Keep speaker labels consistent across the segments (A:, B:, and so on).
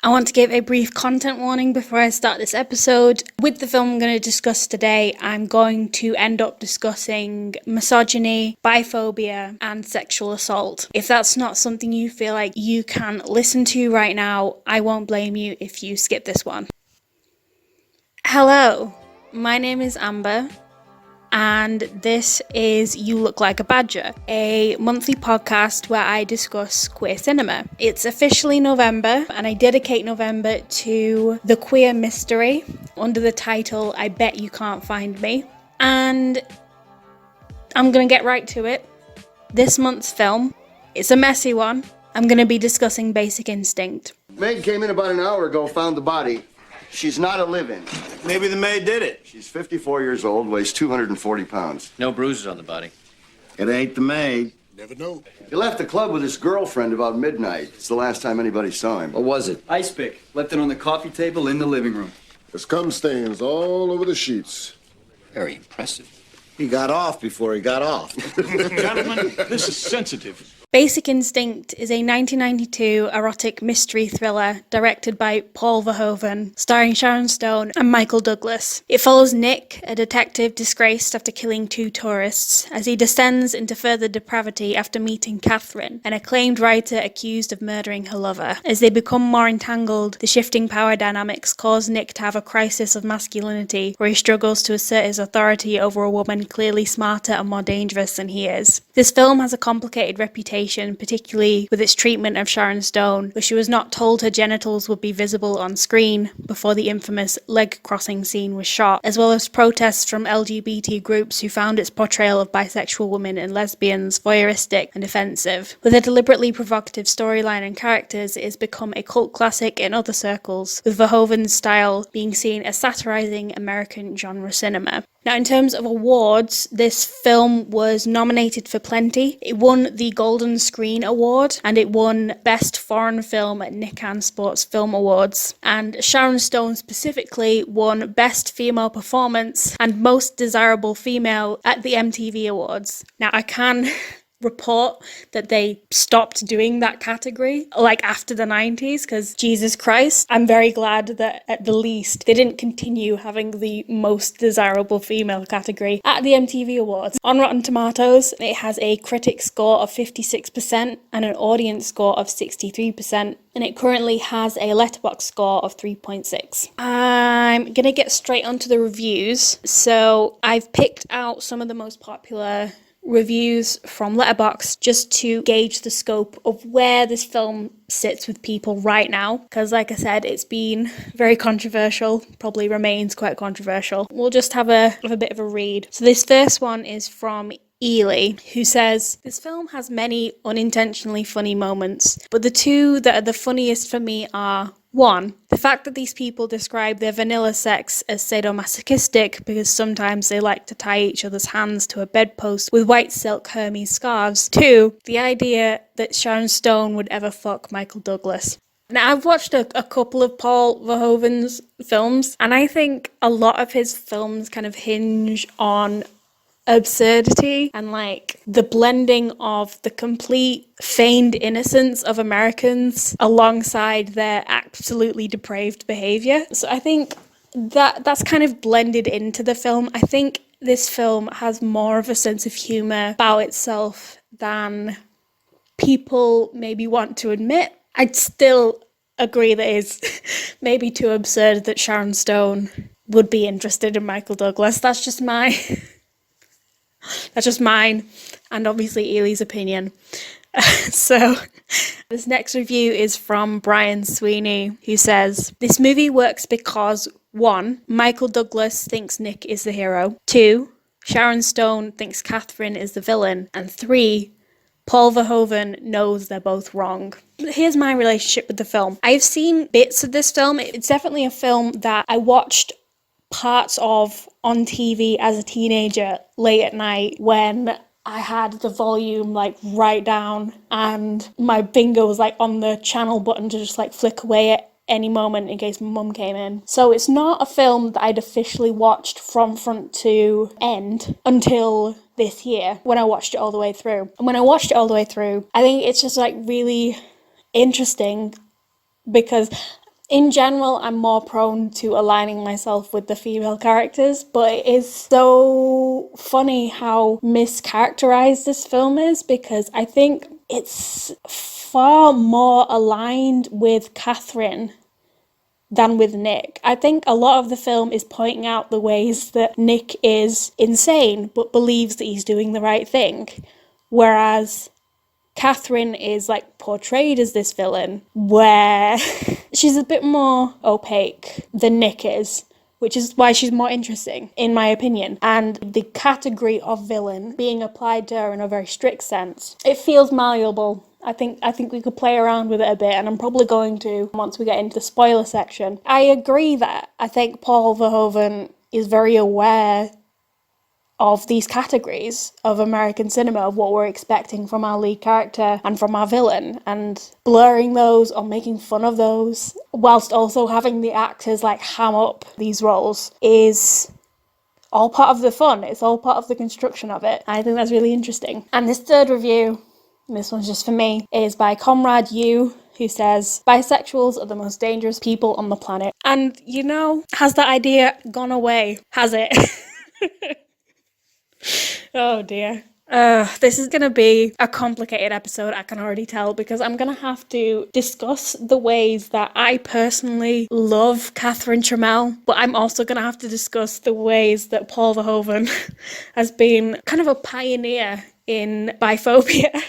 A: I want to give a brief content warning before I start this episode. With the film I'm going to discuss today, I'm going to end up discussing misogyny, biphobia, and sexual assault. If that's not something you feel like you can listen to right now, I won't blame you if you skip this one. Hello, my name is Amber, and this is You Look Like a Badger, a monthly podcast where I discuss queer cinema. It's officially November, and I dedicate November to the queer mystery under the title I Bet You Can't Find Me. And I'm going to get right to it. This month's film, it's a messy one. I'm going to be discussing Basic Instinct.
B: Maid came in about an hour ago, found the body. She's not a live-in.
C: Maybe the maid did it.
B: She's 54 years old, weighs 240 pounds.
D: No bruises on the body.
C: It ain't the maid.
E: Never know.
B: He left the club with his girlfriend about midnight. It's the last time anybody saw him.
D: What was it?
F: Ice pick. Left it on the coffee table in the living room.
E: There's cum stains all over the sheets.
D: Very impressive.
C: He got off before he got off.
G: Gentlemen, this is sensitive.
A: Basic Instinct is a 1992 erotic mystery thriller directed by Paul Verhoeven, starring Sharon Stone and Michael Douglas. It follows Nick, a detective disgraced after killing two tourists, as he descends into further depravity after meeting Catherine, an acclaimed writer accused of murdering her lover. As they become more entangled, the shifting power dynamics cause Nick to have a crisis of masculinity, where he struggles to assert his authority over a woman clearly smarter and more dangerous than he is. This film has a complicated reputation, particularly with its treatment of Sharon Stone, where she was not told her genitals would be visible on screen before the infamous leg crossing scene was shot, as well as protests from LGBT groups who found its portrayal of bisexual women and lesbians voyeuristic and offensive. With a deliberately provocative storyline and characters, it has become a cult classic in other circles, with Verhoeven's style being seen as satirizing American genre cinema. Now, in terms of awards, this film was nominated for plenty. It won the Golden Screen Award, and it won Best Foreign Film at Nikan Sports Film Awards. And Sharon Stone specifically won Best Female Performance and Most Desirable Female at the MTV Awards. Now, I can report that they stopped doing that category like after the 90s, because Jesus Christ, I'm very glad that at the least they didn't continue having the most desirable female category at the MTV Awards. On Rotten Tomatoes, it has a critic score of 56% and an audience score of 63%, and it currently has a Letterboxd score of 3.6. I'm gonna get straight onto the reviews. So I've picked out some of the most popular reviews from Letterboxd just to gauge the scope of where this film sits with people right now, because like I said, it's been very controversial, probably remains quite controversial. We'll just have a bit of a read. So this first one is from Ely, who says, "This film has many unintentionally funny moments, but the two that are the funniest for me are: 1. The fact that these people describe their vanilla sex as sadomasochistic because sometimes they like to tie each other's hands to a bedpost with white silk Hermes scarves. 2. The idea that Sharon Stone would ever fuck Michael Douglas." Now, I've watched a couple of Paul Verhoeven's films, and I think a lot of his films kind of hinge on absurdity and like the blending of the complete feigned innocence of Americans alongside their absolutely depraved behavior. So I think that's kind of blended into the film. I think this film has more of a sense of humor about itself than people maybe want to admit. I'd still agree that it's maybe too absurd that Sharon Stone would be interested in Michael Douglas. That's just mine, and obviously Ely's opinion. So this next review is from Brian Sweeney, who says, "This movie works because 1. Michael Douglas thinks Nick is the hero. 2. Sharon Stone thinks Catherine is the villain. And 3. Paul Verhoeven knows they're both wrong." Here's my relationship with the film. I've seen bits of this film. It's definitely a film that I watched parts of on TV as a teenager late at night when I had the volume like right down and my finger was like on the channel button to just like flick away at any moment in case my mum came in. So it's not a film that I'd officially watched from front to end until this year when I watched it all the way through. And when I watched it all the way through, I think it's just like really interesting because In general, I'm more prone to aligning myself with the female characters, but it is so funny how mischaracterized this film is, because I think it's far more aligned with Catherine than with Nick. I think a lot of the film is pointing out the ways that Nick is insane but believes that he's doing the right thing, whereas Catherine is like portrayed as this villain where she's a bit more opaque than Nick is, which is why she's more interesting, in my opinion. And the category of villain being applied to her in a very strict sense, it feels malleable. I think we could play around with it a bit, and I'm probably going to once we get into the spoiler section. I agree that I think Paul Verhoeven is very aware of these categories of American cinema, of what we're expecting from our lead character and from our villain, and blurring those or making fun of those, whilst also having the actors like ham up these roles, is all part of the fun. It's all part of the construction of it. I think that's really interesting. And this third review, and this one's just for me, is by Comrade U, who says, bisexuals are the most dangerous people on the planet. And, you know, has that idea gone away? Has it? Oh dear. This is going to be a complicated episode, I can already tell, because I'm going to have to discuss the ways that I personally love Catherine Trammell, but I'm also going to have to discuss the ways that Paul Verhoeven has been kind of a pioneer in biphobia.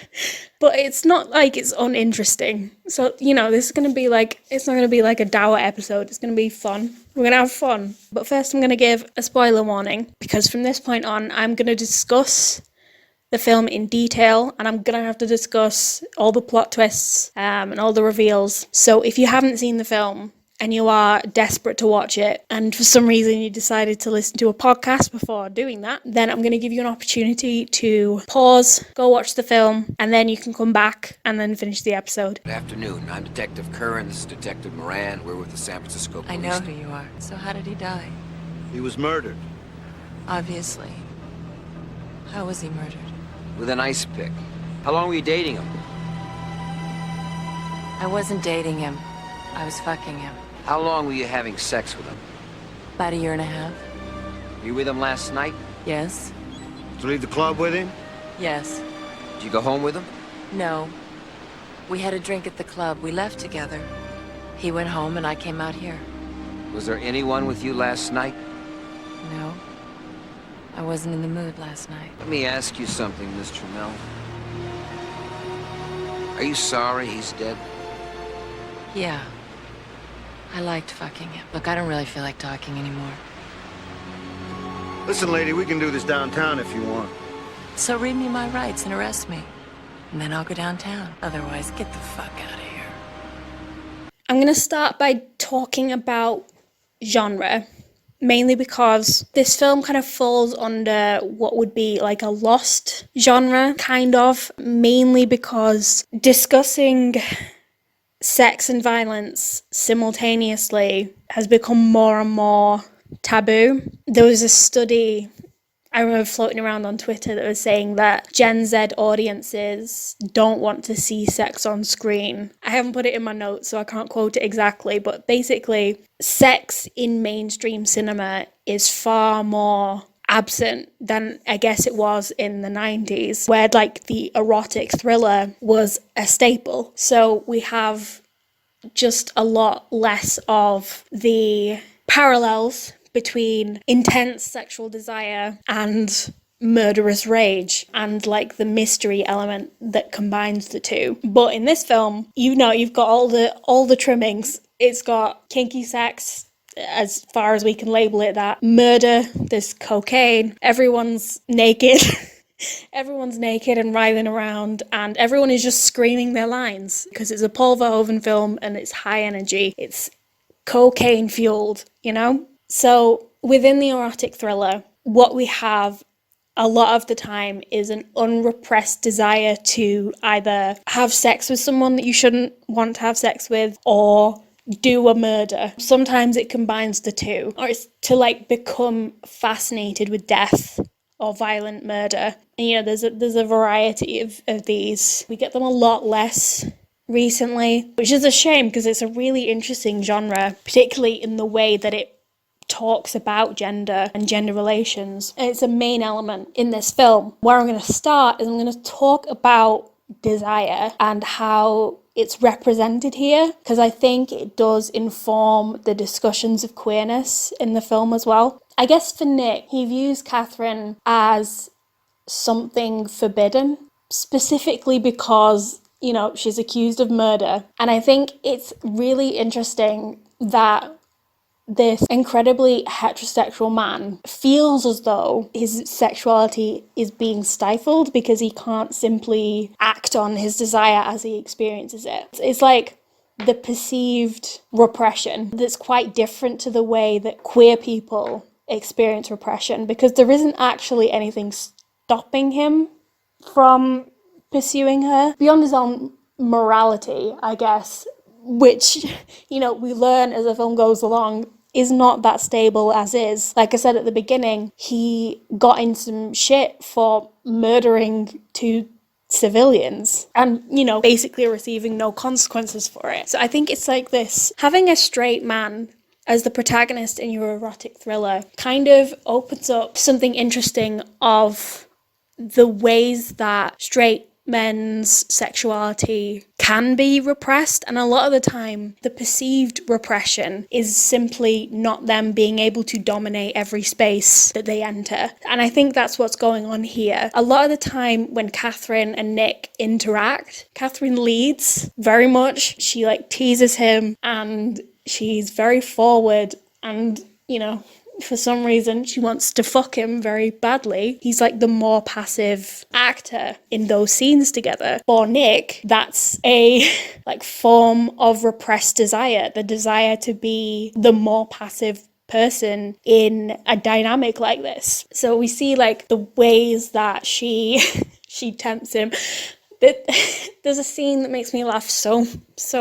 A: But it's not like it's uninteresting. So, you know, this is going to be like, it's not going to be like a dour episode. It's going to be fun. We're going to have fun. But first I'm going to give a spoiler warning, because from this point on, I'm going to discuss the film in detail, and I'm going to have to discuss all the plot twists and all the reveals. So if you haven't seen the film and you are desperate to watch it, and for some reason you decided to listen to a podcast before doing that, then I'm going to give you an opportunity to pause, go watch the film, and then you can come back and then finish the episode.
H: Good afternoon. I'm Detective Curran. This is Detective Moran. We're with the San Francisco Police.
I: I know who you are. So how did he die?
C: He was murdered.
I: Obviously. How was he murdered?
H: With an ice pick. How long were you dating him?
I: I wasn't dating him. I was fucking him.
H: How long were you having sex with him?
I: About 1.5 years.
H: Were you with him last night?
I: Yes.
C: Did you leave the club with him?
I: Yes.
H: Did you go home with him?
I: No. We had a drink at the club. We left together. He went home and I came out here.
H: Was there anyone with you last night?
I: No. I wasn't in the mood last night.
H: Let me ask you something, Miss Trammell. Are you sorry he's dead?
I: Yeah. I liked fucking him. Look, I don't really feel like talking anymore.
C: Listen, lady, we can do this downtown if you want.
I: So read me my rights and arrest me. And then I'll go downtown. Otherwise, get the fuck out of here.
A: I'm going to start by talking about genre, mainly because this film kind of falls under what would be like a lost genre, kind of, mainly because discussing sex and violence simultaneously has become more and more taboo. There was a study I remember floating around on Twitter that was saying that Gen Z audiences don't want to see sex on screen. I haven't put it in my notes, so I can't quote it exactly, but basically, sex in mainstream cinema is far more absent than I guess it was in the 90s, where like the erotic thriller was a staple. So we have just a lot less of the parallels between intense sexual desire and murderous rage, and like the mystery element that combines the two. But in this film, you know, you've got all the trimmings. It's got kinky sex, as far as we can label it that, murder, there's cocaine, everyone's naked. Everyone's naked and writhing around, and everyone is just screaming their lines because it's a Paul Verhoeven film and it's high energy. It's cocaine fueled, you know? So within the erotic thriller, what we have a lot of the time is an unrepressed desire to either have sex with someone that you shouldn't want to have sex with, or do a murder. Sometimes it combines the two, or it's to like become fascinated with death or violent murder. And you know, there's a variety of these. We get them a lot less recently, which is a shame because it's a really interesting genre, particularly in the way that it talks about gender and gender relations. And it's a main element in this film. Where I'm going to start is I'm going to talk about desire and how it's represented here, because I think it does inform the discussions of queerness in the film as well. I guess for Nick, he views Catherine as something forbidden, specifically because, you know, she's accused of murder. And I think it's really interesting that this incredibly heterosexual man feels as though his sexuality is being stifled because he can't simply act on his desire as he experiences it. It's like the perceived repression that's quite different to the way that queer people experience repression, because there isn't actually anything stopping him from pursuing her beyond his own morality, I guess, which, you know, we learn as the film goes along is not that stable as is. Like I said at the beginning, he got in some shit for murdering 2 civilians and, you know, basically receiving no consequences for it. So I think it's like this, having a straight man as the protagonist in your erotic thriller kind of opens up something interesting of the ways that straight men's sexuality can be repressed, and a lot of the time the perceived repression is simply not them being able to dominate every space that they enter. And I think that's what's going on here. A lot of the time when Catherine and Nick interact, Catherine leads very much. She like teases him and she's very forward, and, you know, for some reason she wants to fuck him very badly. He's like the more passive actor in those scenes together. For Nick, that's a like form of repressed desire, the desire to be the more passive person in a dynamic like this. So we see like the ways that she tempts him. There's a scene that makes me laugh so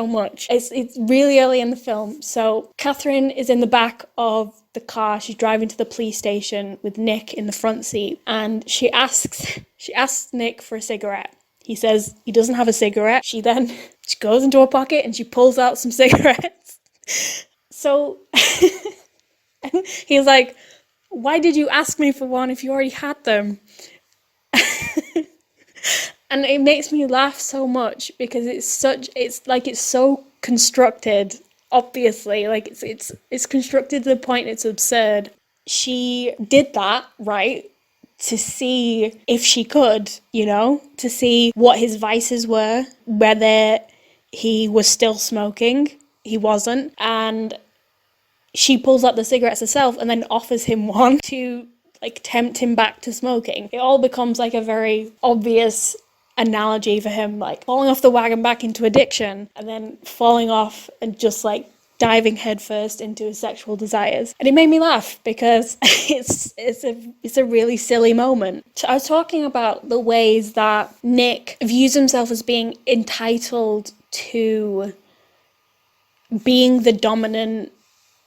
A: much. It's really early in the film. So Catherine is in the back of the car. She's driving to the police station with Nick in the front seat, and she asks Nick for a cigarette. He says he doesn't have a cigarette. She goes into her pocket and she pulls out some cigarettes. So and he's like, "Why did you ask me for one if you already had them?" And it makes me laugh so much because it's so constructed, obviously. Like it's constructed to the point it's absurd. She did that, right, to see if she could, you know, to see what his vices were, whether he was still smoking. He wasn't. And she pulls out the cigarettes herself and then offers him one to like tempt him back to smoking. It all becomes like a very obvious analogy for him, like falling off the wagon back into addiction and then falling off and just like diving headfirst into his sexual desires. And it made me laugh because it's a really silly moment. I was talking about the ways that Nick views himself as being entitled to being the dominant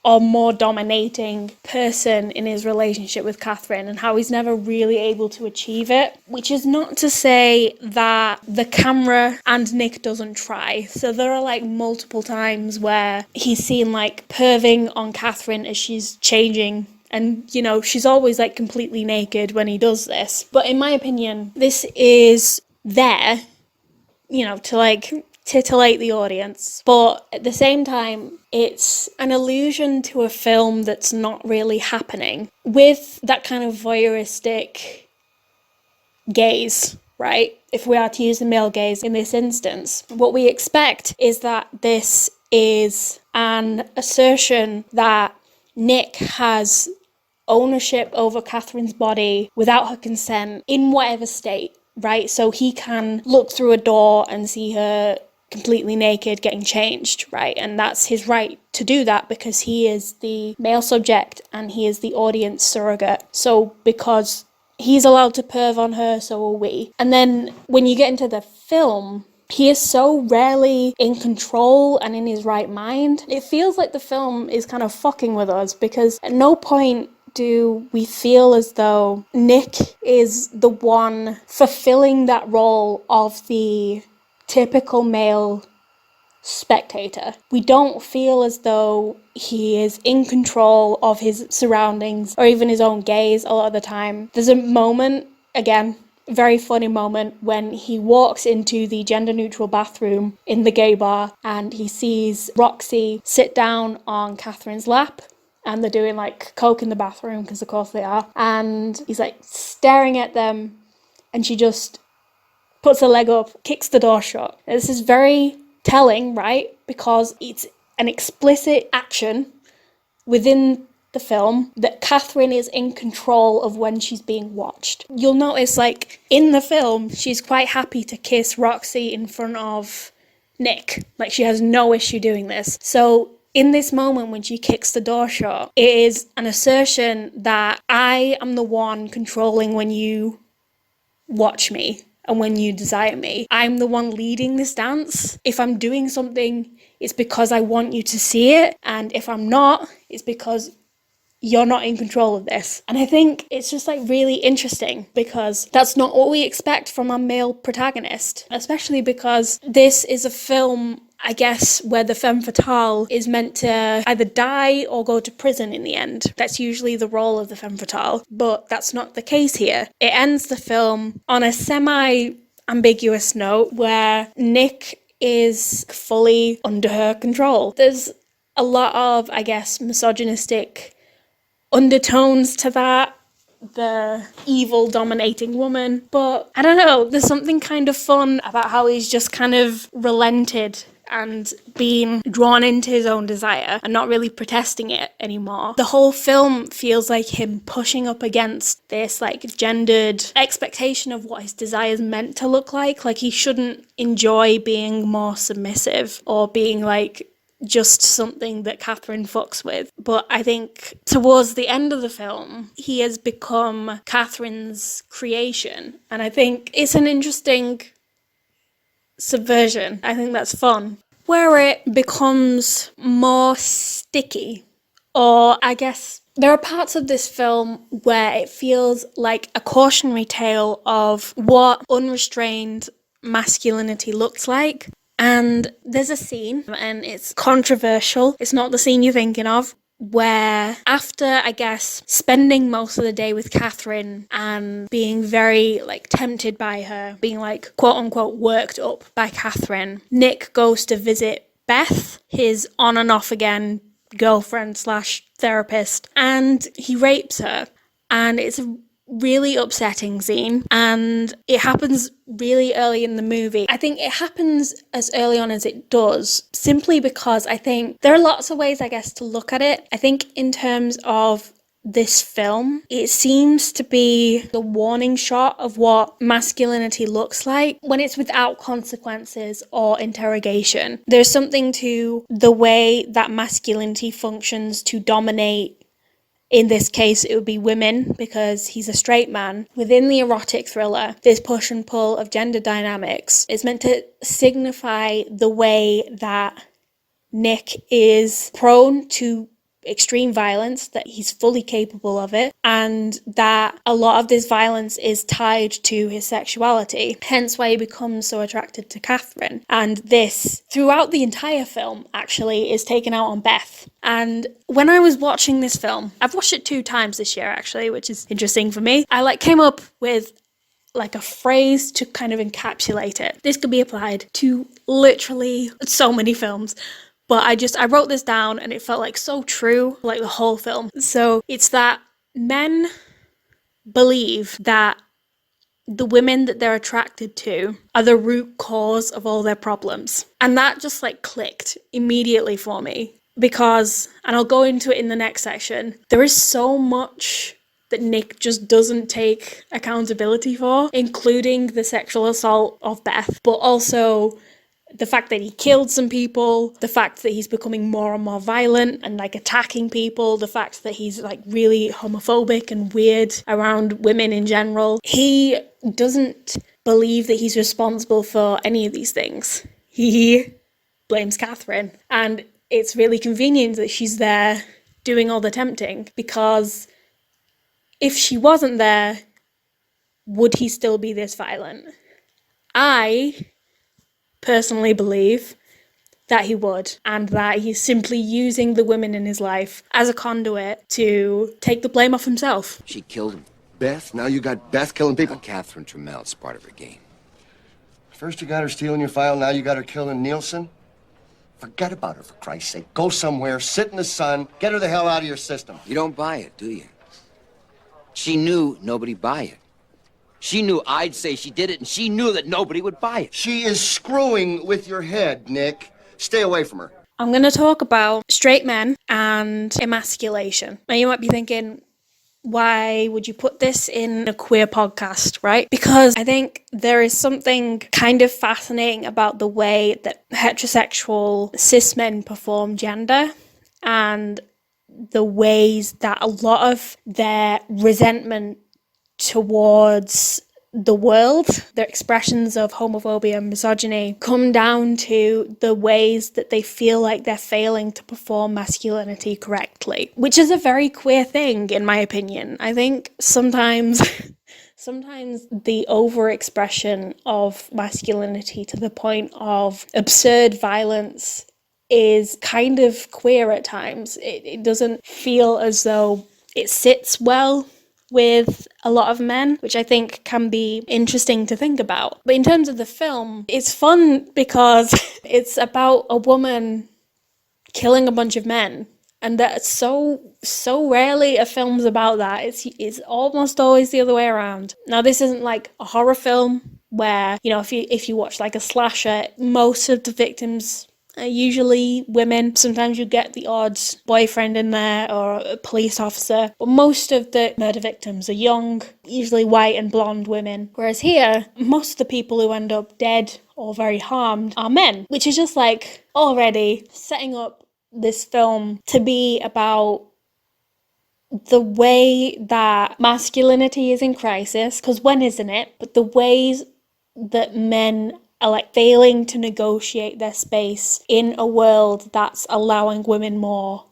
A: or more dominating person in his relationship with Catherine, and how he's never really able to achieve it, which is not to say that the camera and Nick doesn't try. So there are like multiple times where he's seen like perving on Catherine as she's changing, and, you know, she's always like completely naked when he does this. But in my opinion, this is there, you know, to like titillate the audience, but at the same time it's an allusion to a film that's not really happening, with that kind of voyeuristic gaze, right? If we are to use the male gaze in this instance, what we expect is that this is an assertion that Nick has ownership over Catherine's body without her consent in whatever state, right? So he can look through a door and see her completely naked getting changed, right? And that's his right to do that because he is the male subject and he is the audience surrogate. So because he's allowed to perv on her, so are we. And then when you get into the film, he is so rarely in control and in his right mind. It feels like the film is kind of fucking with us because at no point do we feel as though Nick is the one fulfilling that role of the typical male spectator. We don't feel as though he is in control of his surroundings or even his own gaze a lot of the time. There's a moment, again, very funny moment, when he walks into the gender-neutral bathroom in the gay bar and he sees Roxy sit down on Catherine's lap, and they're doing like coke in the bathroom, because of course they are, and he's like staring at them, and she just puts her leg up, kicks the door shut. Now, this is very telling, right? Because it's an explicit action within the film that Catherine is in control of when she's being watched. You'll notice, like, in the film, she's quite happy to kiss Roxy in front of Nick. Like, she has no issue doing this. So in this moment when she kicks the door shut, it is an assertion that I am the one controlling when you watch me and when you desire me. I'm the one leading this dance. If I'm doing something, it's because I want you to see it. And if I'm not, it's because you're not in control of this. And I think it's just like really interesting, because that's not what we expect from a male protagonist, especially because this is a film, I guess, where the femme fatale is meant to either die or go to prison in the end. That's usually the role of the femme fatale, but that's not the case here. It ends the film on a semi-ambiguous note where Nick is fully under her control. There's a lot of, I guess, misogynistic undertones to that, the evil dominating woman, but I don't know, there's something kind of fun about how he's just kind of relented and being drawn into his own desire and not really protesting it anymore. The whole film feels like him pushing up against this like gendered expectation of what his desire is meant to look like he shouldn't enjoy being more submissive or being like just something that Catherine fucks with. But I think towards the end of the film, he has become Catherine's creation. And I think it's an interesting subversion. I think that's fun. Where it becomes more sticky, or I guess there are parts of this film where it feels like a cautionary tale of what unrestrained masculinity looks like. And there's a scene, and it's controversial. It's not the scene you're thinking of, where after, I guess, spending most of the day with Catherine and being very, like, tempted by her, being, like, quote-unquote worked up by Catherine, Nick goes to visit Beth, his on and off again girlfriend slash therapist, and he rapes her. And it's a really upsetting scene, and it happens really early in the movie. I think it happens as early on as it does simply because I think there are lots of ways, I guess, to look at it. I think in terms of this film, it seems to be the warning shot of what masculinity looks like when it's without consequences or interrogation. There's something to the way that masculinity functions to dominate. In this case, it would be women, because he's a straight man. Within the erotic thriller, this push and pull of gender dynamics is meant to signify the way that Nick is prone to extreme violence, that he's fully capable of it, and that a lot of this violence is tied to his sexuality, hence why he becomes so attracted to Catherine. And this, throughout the entire film, actually, is taken out on Beth. And when I was watching this film, I've watched it 2 times this year, actually, which is interesting for me, I came up with like a phrase to kind of encapsulate it. This could be applied to literally so many films. But I wrote this down and it felt like so true, like the whole film. So it's that men believe that the women that they're attracted to are the root cause of all their problems. And that just like clicked immediately for me because, and I'll go into it in the next section, there is so much that Nick just doesn't take accountability for, including the sexual assault of Beth, but also the fact that he killed some people, the fact that he's becoming more and more violent and like attacking people, the fact that he's like really homophobic and weird around women in general. He doesn't believe that he's responsible for any of these things. He blames Catherine, and it's really convenient that she's there doing all the tempting, because if she wasn't there, would he still be this violent? I personally believe that he would, and that he's simply using the women in his life as a conduit to take the blame off himself.
H: She killed him.
B: Beth? Now you got Beth killing people?
H: Catherine Trammell, it's part of her game.
B: First you got her stealing your file, now you got her killing Nielsen? Forget about her, for Christ's sake. Go somewhere, sit in the sun, get her the hell out of your system.
H: You don't buy it, do you? She knew nobody'd buy it. She knew I'd say she did it, and she knew that nobody would buy it.
B: She is screwing with your head, Nick. Stay away from her.
A: I'm going to talk about straight men and emasculation. Now you might be thinking, why would you put this in a queer podcast, right? Because I think there is something kind of fascinating about the way that heterosexual cis men perform gender, and the ways that a lot of their resentment towards the world, their expressions of homophobia and misogyny, come down to the ways that they feel like they're failing to perform masculinity correctly, which is a very queer thing, in my opinion. I think sometimes the overexpression of masculinity to the point of absurd violence is kind of queer at times. It doesn't feel as though it sits well with a lot of men, which I think can be interesting to think about. But in terms of the film, it's fun because it's about a woman killing a bunch of men. And that's so rarely a film's about that. It's almost always the other way around. Now, this isn't like a horror film where, you know, if you watch like a slasher, most of the victims are usually women. Sometimes you get the odd boyfriend in there or a police officer, but most of the murder victims are young, usually white and blonde women. Whereas here, most of the people who end up dead or very harmed are men, which is just like already setting up this film to be about the way that masculinity is in crisis, because when isn't it? But the ways that men are like failing to negotiate their space in a world that's allowing women more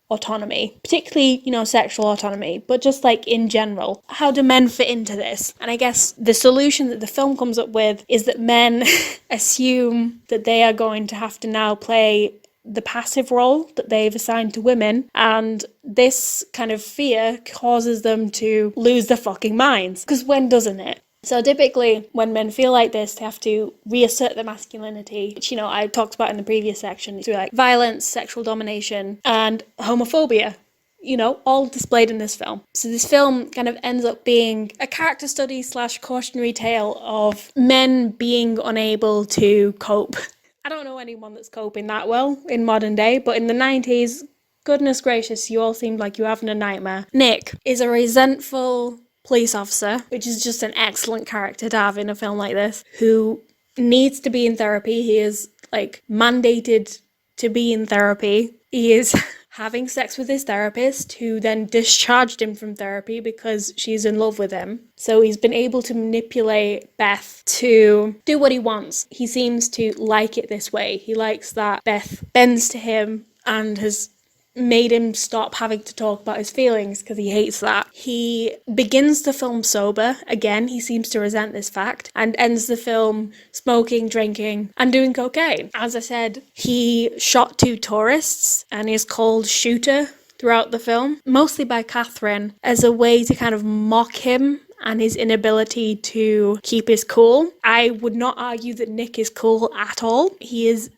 A: autonomy, particularly, you know, sexual autonomy, but just like in general. How do men fit into this? And I guess the solution that the film comes up with is that men assume that they are going to have to now play the passive role that they've assigned to women, and this kind of fear causes them to lose their fucking minds. Because when doesn't it? So typically, when men feel like this, they have to reassert their masculinity, which, you know, I talked about in the previous section, through like violence, sexual domination, and homophobia, you know, all displayed in this film. So this film kind of ends up being a character study / cautionary tale of men being unable to cope. I don't know anyone that's coping that well in modern day, but in the 90s, goodness gracious, you all seemed like you were having a nightmare. Nick is a resentful police officer, which is just an excellent character to have in a film like this, who needs to be in therapy. He is like mandated to be in therapy. He is having sex with his therapist, who then discharged him from therapy because she's in love with him. So he's been able to manipulate Beth to do what he wants. He seems to like it this way. He likes that Beth bends to him and has made him stop having to talk about his feelings because he hates that. He begins the film sober. Again, he seems to resent this fact, and ends the film smoking, drinking, and doing cocaine. As I said, he shot 2 tourists and is called Shooter throughout the film, mostly by Catherine, as a way to kind of mock him and his inability to keep his cool. I would not argue that Nick is cool at all. He is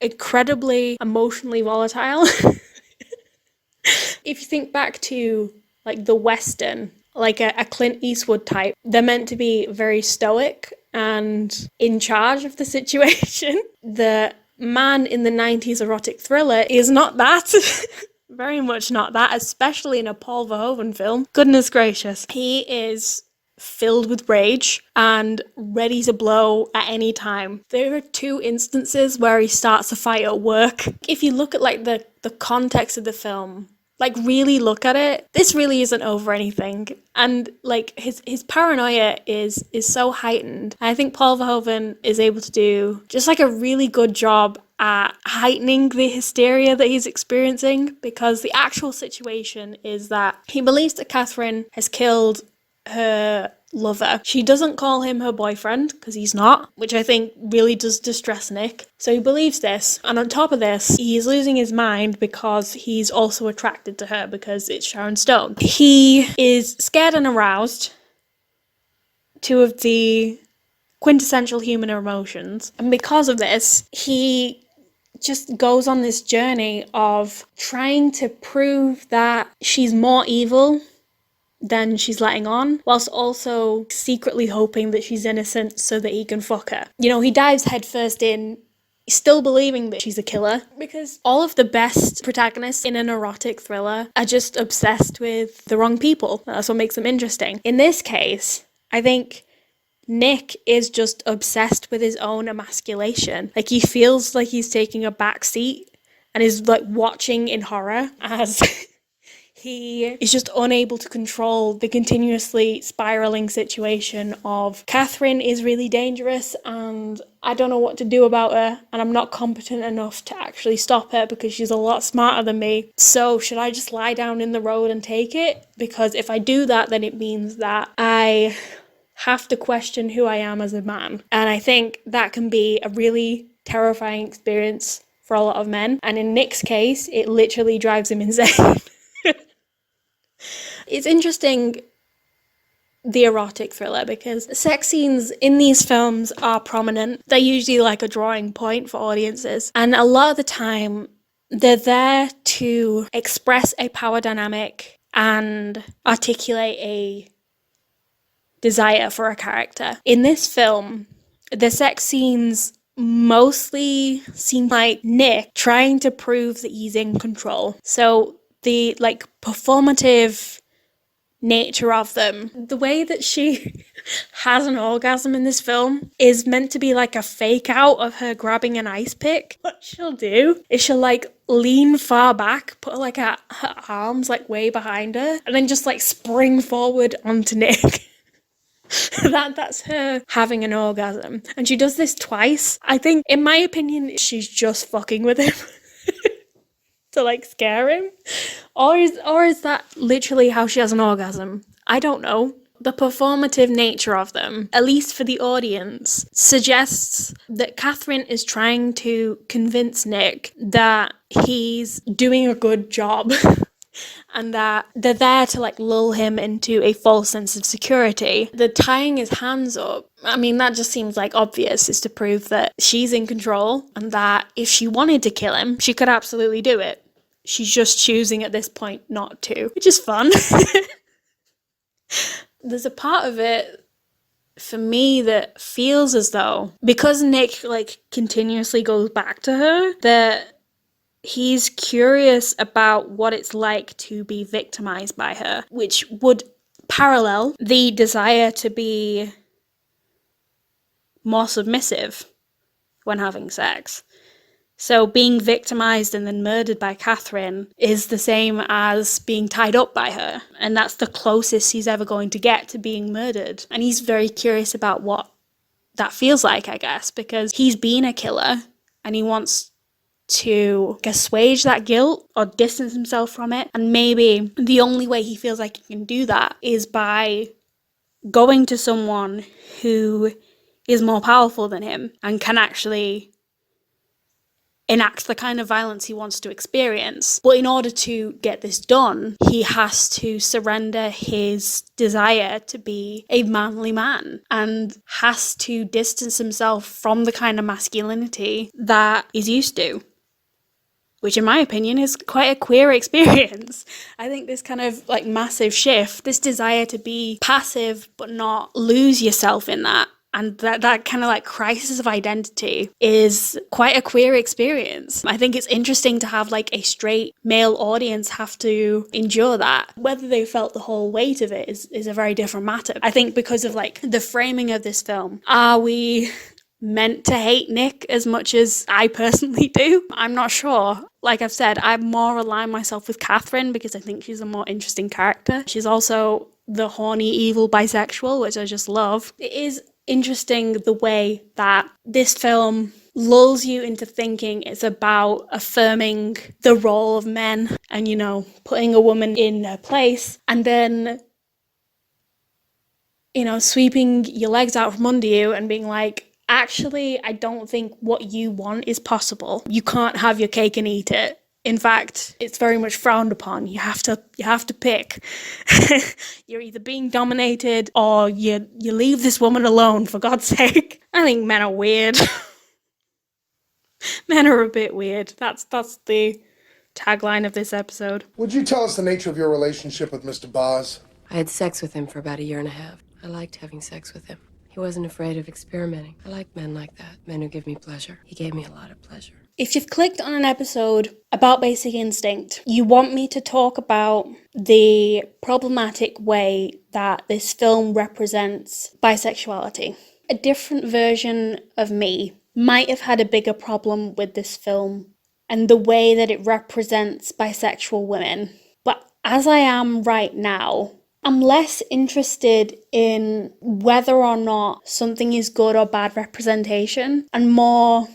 A: incredibly emotionally volatile. If you think back to like the Western, like a Clint Eastwood type, they're meant to be very stoic and in charge of the situation. The man in the 90s erotic thriller is not that. Very much not that, especially in a Paul Verhoeven film. Goodness gracious. He is filled with rage and ready to blow at any time. There are 2 instances where he starts a fight at work. If you look at like the context of the film, like really look at it, this really isn't over anything. And like his paranoia is so heightened. I think Paul Verhoeven is able to do just like a really good job at heightening the hysteria that he's experiencing, because the actual situation is that he believes that Catherine has killed her lover. She doesn't call him her boyfriend because he's not, which I think really does distress Nick. So he believes this, and on top of this, he's losing his mind because he's also attracted to her because it's Sharon Stone. He is scared and aroused, two of the quintessential human emotions, and because of this, he just goes on this journey of trying to prove that she's more evil than she's letting on, whilst also secretly hoping that she's innocent so that he can fuck her. You know, he dives headfirst in, still believing that she's a killer, because all of the best protagonists in an erotic thriller are just obsessed with the wrong people. That's what makes them interesting. In this case, I think Nick is just obsessed with his own emasculation. Like, he feels like he's taking a back seat and is like watching in horror as he is just unable to control the continuously spiraling situation of Catherine is really dangerous and I don't know what to do about her and I'm not competent enough to actually stop her because she's a lot smarter than me. So should I just lie down in the road and take it? Because if I do that, then it means that I have to question who I am as a man. And I think that can be a really terrifying experience for a lot of men. And in Nick's case, it literally drives him insane. It's interesting, the erotic thriller, because sex scenes in these films are prominent. They're usually like a drawing point for audiences. And a lot of the time, they're there to express a power dynamic and articulate a desire for a character. In this film, the sex scenes mostly seem like Nick trying to prove that he's in control. So the like performative nature of them, the way that she has an orgasm in this film is meant to be like a fake out of her grabbing an ice pick. What she'll do is she'll like lean far back, put like her arms like way behind her, and then just like spring forward onto Nick. That's her having an orgasm. And she does this twice. I think, in my opinion, she's just fucking with him to like scare him. Or is that literally how she has an orgasm? I don't know. The performative nature of them, at least for the audience, suggests that Catherine is trying to convince Nick that he's doing a good job. And that they're there to like lull him into a false sense of security. The tying his hands up, I mean, that just seems like obvious, is to prove that she's in control and that if she wanted to kill him, she could absolutely do it. She's just choosing at this point not to, which is fun. There's a part of it for me that feels as though, because Nick like continuously goes back to her, that he's curious about what it's like to be victimized by her, which would parallel the desire to be more submissive when having sex. So being victimized and then murdered by Catherine is the same as being tied up by her. And that's the closest he's ever going to get to being murdered. And he's very curious about what that feels like, I guess, because he's been a killer and he wants to assuage that guilt or distance himself from it. And maybe the only way he feels like he can do that is by going to someone who is more powerful than him and can actually enact the kind of violence he wants to experience. But in order to get this done, he has to surrender his desire to be a manly man and has to distance himself from the kind of masculinity that he's used to, which in my opinion is quite a queer experience. I think this kind of like massive shift, this desire to be passive but not lose yourself in that, and that kind of like crisis of identity is quite a queer experience. I think it's interesting to have like a straight male audience have to endure that. Whether they felt the whole weight of it is a very different matter. I think because of like the framing of this film, are we meant to hate Nick as much as I personally do? I'm not sure. Like I've said, I more align myself with Catherine because I think she's a more interesting character. She's also the horny, evil bisexual, which I just love. It is interesting the way that this film lulls you into thinking it's about affirming the role of men and, you know, putting a woman in her place, and then sweeping your legs out from under you and being like, actually, I don't think what you want is possible. You can't have your cake and eat it. In fact, it's very much frowned upon. You have to pick. You're either being dominated or you leave this woman alone, for God's sake. I think men are weird. Men are a bit weird. That's the tagline of this episode.
J: Would you tell us the nature of your relationship with Mr. Boz?
I: I had sex with him for about 1.5 years. I liked having sex with him. He wasn't afraid of experimenting. I like men like that, men who give me pleasure. He gave me a lot of pleasure.
A: If you've clicked on an episode about Basic Instinct, you want me to talk about the problematic way that this film represents bisexuality. A different version of me might have had a bigger problem with this film and the way that it represents bisexual women. But as I am right now, I'm less interested in whether or not something is good or bad representation and more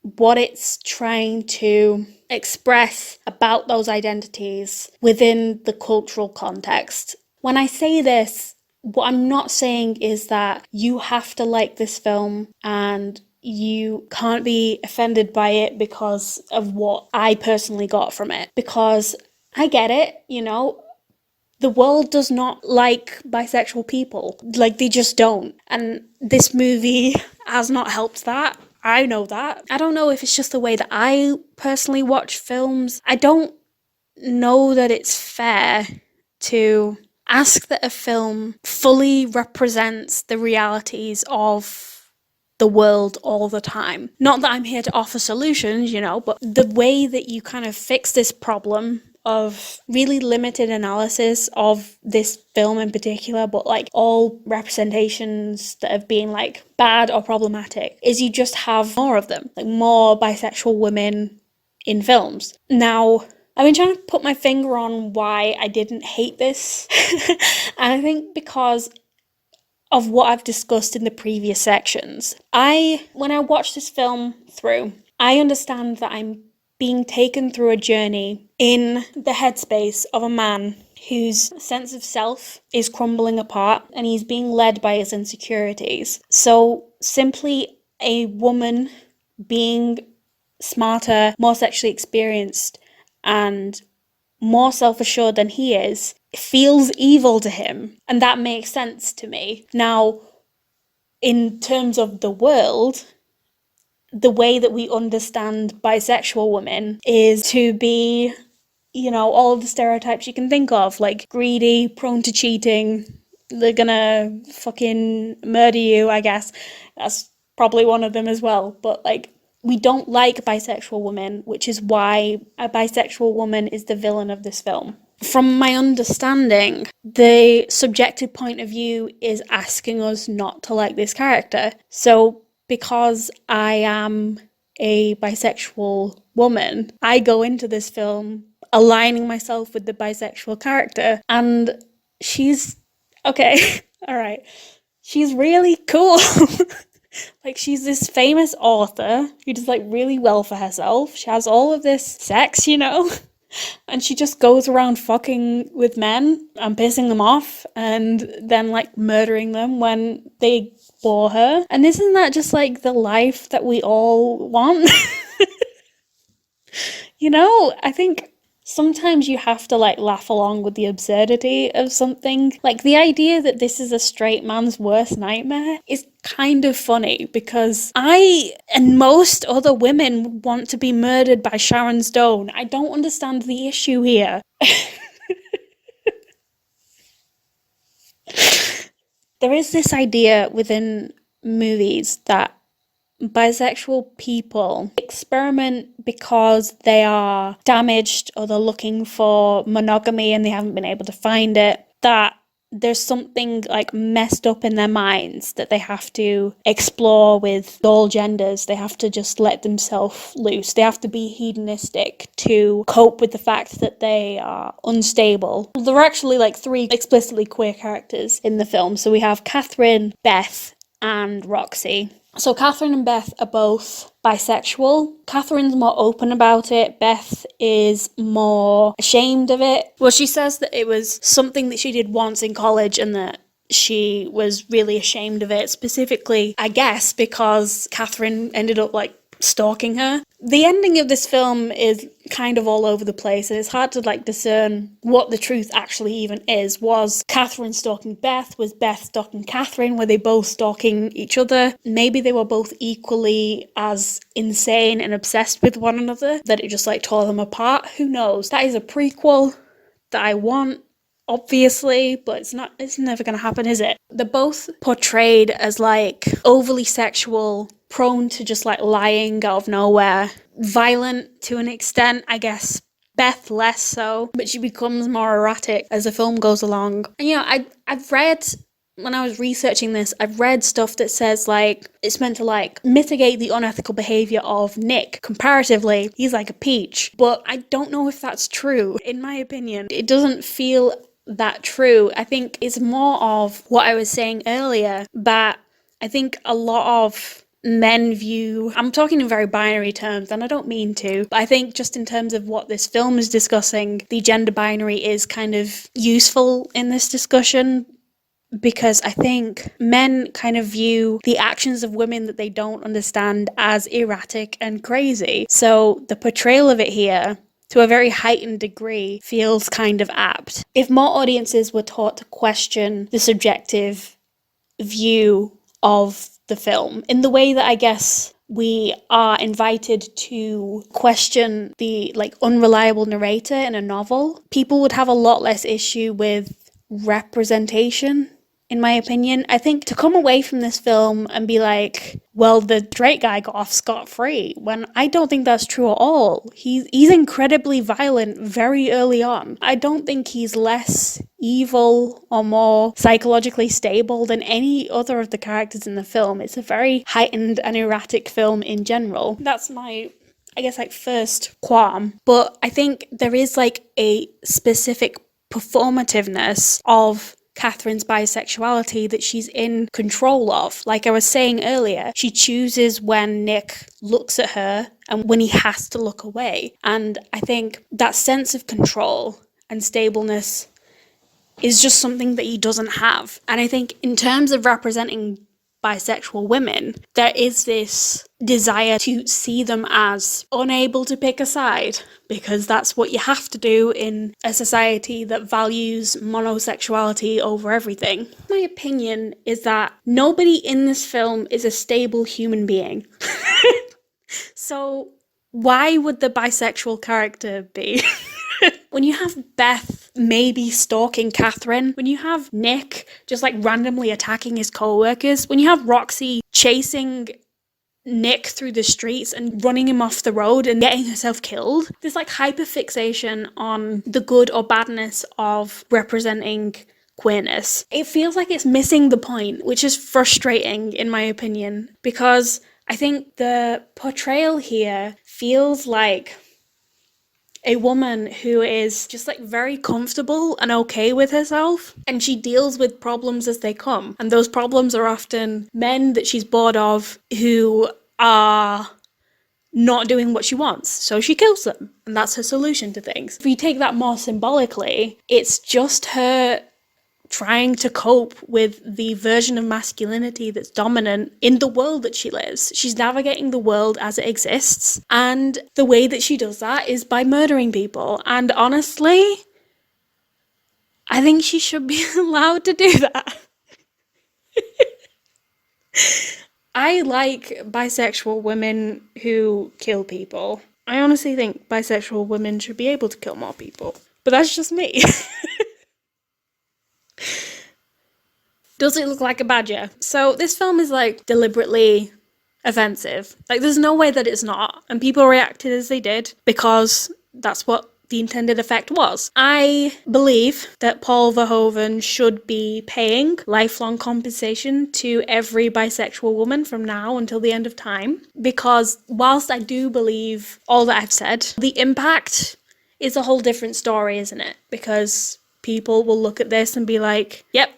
A: what it's trying to express about those identities within the cultural context. When I say this, what I'm not saying is that you have to like this film and you can't be offended by it because of what I personally got from it. Because I get it, the world does not like bisexual people. Like, they just don't. And this movie has not helped that. I know that. I don't know if it's just the way that I personally watch films. I don't know that it's fair to ask that a film fully represents the realities of the world all the time. Not that I'm here to offer solutions, but the way that you kind of fix this problem of really limited analysis of this film in particular, but like all representations that have been like bad or problematic, is you just have more of them, like more bisexual women in films. Now, I've been trying to put my finger on why I didn't hate this, and I think because of what I've discussed in the previous sections. When I watch this film through, I understand that I'm being taken through a journey in the headspace of a man whose sense of self is crumbling apart and he's being led by his insecurities. So simply a woman being smarter, more sexually experienced, and more self-assured than he is feels evil to him, and that makes sense to me. Now, in terms of the world, the way that we understand bisexual women is to be, all of the stereotypes you can think of, like greedy, prone to cheating, they're gonna fucking murder you, I guess. That's probably one of them as well. But we don't like bisexual women, which is why a bisexual woman is the villain of this film. From my understanding, the subjective point of view is asking us not to like this character. So because I am a bisexual woman, I go into this film aligning myself with the bisexual character, and she's okay. All right, she's really cool. She's this famous author who does really well for herself. She has all of this sex, and she just goes around fucking with men and pissing them off and then murdering them when they bore her. And isn't that just the life that we all want? I think sometimes you have to laugh along with the absurdity of something. The idea that this is a straight man's worst nightmare is kind of funny, because I and most other women want to be murdered by Sharon Stone. I don't understand the issue here. There is this idea within movies that bisexual people experiment because they are damaged or they're looking for monogamy and they haven't been able to find it, that there's something messed up in their minds that they have to explore with all genders. They have to just let themselves loose. They have to be hedonistic to cope with the fact that they are unstable. There are actually 3 explicitly queer characters in the film. So we have Catherine, Beth, and Roxy. So Catherine and Beth are both bisexual. Catherine's more open about it. Beth is more ashamed of it. Well, she says that it was something that she did once in college and that she was really ashamed of it, specifically, I guess, because Catherine ended up, like, stalking her. The ending of this film is kind of all over the place, and it's hard to, like, discern what the truth actually even is. Was Catherine stalking Beth? Was Beth stalking Catherine? Were they both stalking each other? Maybe they were both equally as insane and obsessed with one another that it just, like, tore them apart. Who knows? That is a prequel that I want, obviously, but it's never gonna happen, is it? They're both portrayed as, like, overly sexual, prone to just, like, lying out of nowhere, violent to an extent, I guess. Beth less so, but she becomes more erratic as the film goes along. And, you know, I've read, when I was researching this, I've read stuff that says, like, it's meant to, like, mitigate the unethical behaviour of Nick. Comparatively, he's like a peach. But I don't know if that's true. In my opinion, it doesn't feel that true. I think it's more of what I was saying earlier, that I think a lot of men view, I'm talking in very binary terms, and I don't mean to, but I think just in terms of what this film is discussing, the gender binary is kind of useful in this discussion, because I think men kind of view the actions of women that they don't understand as erratic and crazy. So the portrayal of it here, to a very heightened degree, feels kind of apt. If more audiences were taught to question the subjective view of the film, in the way that I guess we are invited to question the, like, unreliable narrator in a novel, people would have a lot less issue with representation, in my opinion. I think to come away from this film and be like, well, the straight guy got off scot-free, when I don't think that's true at all. He's incredibly violent very early on. I don't think he's less evil or more psychologically stable than any other of the characters in the film. It's a very heightened and erratic film in general. That's my, I guess, like, first qualm. But I think there is, like, a specific performativeness of Catherine's bisexuality that she's in control of. Like I was saying earlier, she chooses when Nick looks at her and when he has to look away. And I think that sense of control and stableness is just something that he doesn't have. And I think in terms of representing bisexual women, there is this desire to see them as unable to pick a side, because that's what you have to do in a society that values monosexuality over everything. My opinion is that nobody in this film is a stable human being. So why would the bisexual character be? When you have Beth maybe stalking Catherine, when you have Nick just, like, randomly attacking his co-workers, when you have Roxy chasing Nick through the streets and running him off the road and getting herself killed, there's, like, hyperfixation on the good or badness of representing queerness. It feels like it's missing the point, which is frustrating in my opinion, because I think the portrayal here feels like a woman who is just, like, very comfortable and okay with herself, and she deals with problems as they come. And those problems are often men that she's bored of who are not doing what she wants, so she kills them, and that's her solution to things. If you take that more symbolically, it's just her trying to cope with the version of masculinity that's dominant in the world that she lives. She's navigating the world as it exists, and the way that she does that is by murdering people. And honestly, I think she should be allowed to do that. I like bisexual women who kill people. I honestly think bisexual women should be able to kill more people, but that's just me. Does it look like a badger? So this film is, like, deliberately offensive. Like, there's no way that it's not. And people reacted as they did because that's what the intended effect was. I believe that Paul Verhoeven should be paying lifelong compensation to every bisexual woman from now until the end of time. Because whilst I do believe all that I've said, the impact is a whole different story, isn't it? Because people will look at this and be like, yep,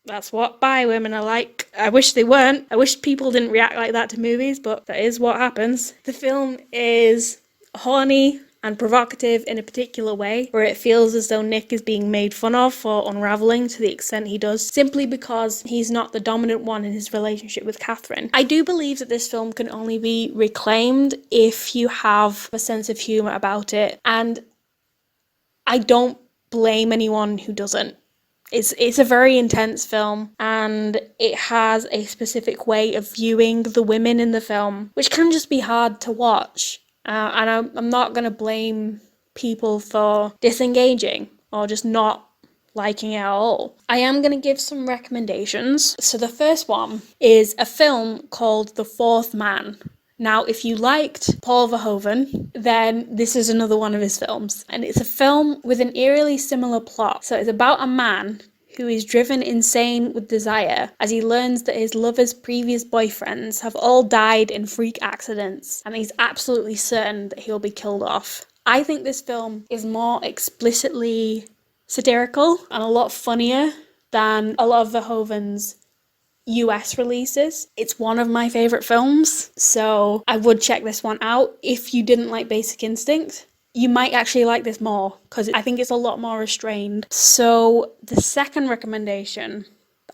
A: that's what bi women are like. I wish they weren't. I wish people didn't react like that to movies, but that is what happens. The film is horny, and provocative in a particular way, where it feels as though Nick is being made fun of for unraveling to the extent he does, simply because he's not the dominant one in his relationship with Catherine. I do believe that this film can only be reclaimed if you have a sense of humour about it, and I don't blame anyone who doesn't. It's a very intense film, and it has a specific way of viewing the women in the film, which can just be hard to watch. And I'm not going to blame people for disengaging or just not liking it at all. I am going to give some recommendations. So the first one is a film called The Fourth Man. Now, if you liked Paul Verhoeven, then this is another one of his films. And it's a film with an eerily similar plot. So it's about a man who is driven insane with desire as he learns that his lover's previous boyfriends have all died in freak accidents, and he's absolutely certain that he'll be killed off. I think this film is more explicitly satirical and a lot funnier than a lot of Verhoeven's US releases. It's one of my favourite films, so I would check this one out. If you didn't like Basic Instinct, you might actually like this more, because I think it's a lot more restrained. So the second recommendation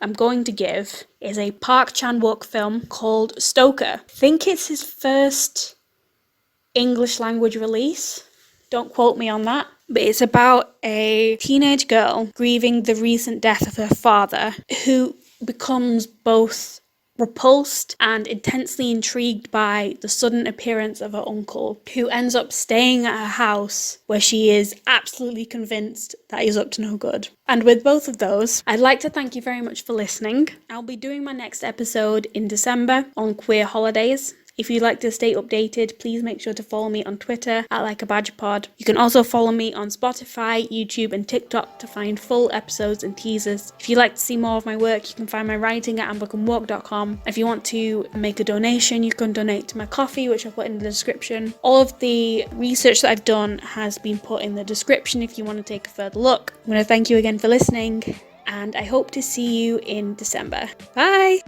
A: I'm going to give is a Park Chan-wook film called Stoker. I think it's his first English language release. Don't quote me on that. But it's about a teenage girl grieving the recent death of her father, who becomes both repulsed and intensely intrigued by the sudden appearance of her uncle, who ends up staying at her house where she is absolutely convinced that he's up to no good. And with both of those, I'd like to thank you very much for listening. I'll be doing my next episode in December on queer holidays. If you'd like to stay updated, please make sure to follow me on Twitter at @LikeABadgerPod. You can also follow me on Spotify, YouTube and TikTok to find full episodes and teasers. If you'd like to see more of my work, you can find my writing at ambercanwalk.com. If you want to make a donation, you can donate to my coffee, which I'll put in the description. All of the research that I've done has been put in the description if you want to take a further look. I'm going to thank you again for listening, and I hope to see you in December. Bye!